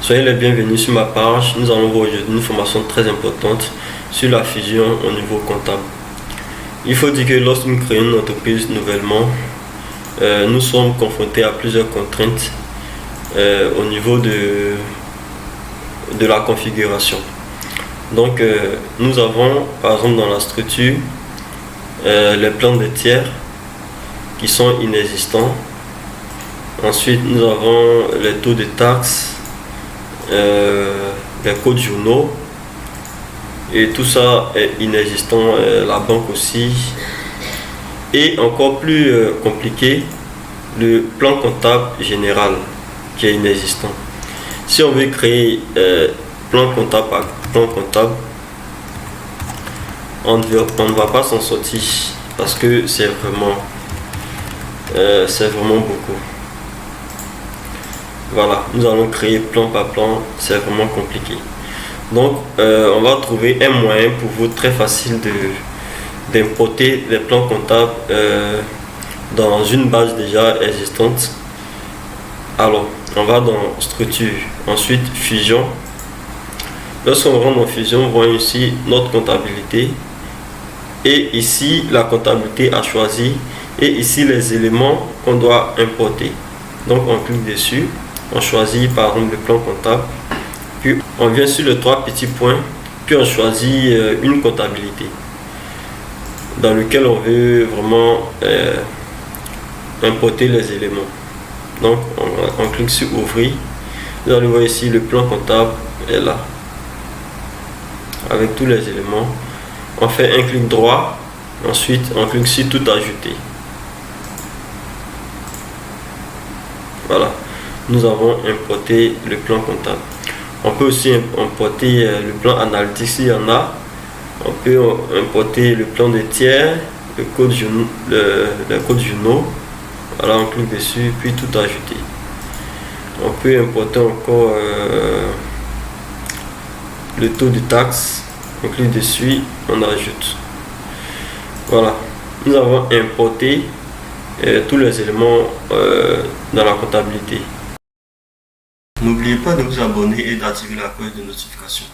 Soyez les bienvenus sur ma page. Nous allons voir aujourd'hui une formation très importante sur la fusion au niveau comptable. Il faut dire que lorsque nous créons une entreprise nouvellement, nous sommes confrontés à plusieurs contraintes au niveau de la configuration. Donc nous avons par exemple dans la structure les plans de tiers qui sont inexistants. Ensuite nous avons les taux de taxes, les codes journaux, et tout ça est inexistant, la banque aussi. Et encore plus compliqué, le plan comptable général qui est inexistant. Si on veut créer plan comptable par plan comptable, on ne va pas s'en sortir parce que c'est vraiment beaucoup. Voilà, nous allons créer plan par plan, c'est vraiment compliqué. Donc on va trouver un moyen pour vous très facile d'importer les plans comptables dans une base déjà existante. Alors on va dans structure, ensuite fusion. Lorsqu'on rentre dans fusion, on voit ici notre comptabilité, et ici la comptabilité à choisir, et ici les éléments qu'on doit importer. Donc on clique dessus, on choisit par exemple le plan comptable, puis on vient sur les trois petits points, puis on choisit une comptabilité dans lequel on veut vraiment importer les éléments. Donc on clique sur ouvrir. Vous allez voir ici le plan comptable est là avec tous les éléments. On fait un clic droit, ensuite on clique sur tout ajouter. Voilà, nous avons importé le plan comptable. On peut aussi importer le plan analytique s'il y en a. On peut importer le plan de tiers, le code journaux. Voilà, on clique dessus, puis tout ajouter. On peut importer encore le taux de taxe. On clique dessus, on ajoute. Voilà, nous avons importé tous les éléments dans la comptabilité. N'oubliez pas de vous abonner et d'activer la cloche de notification.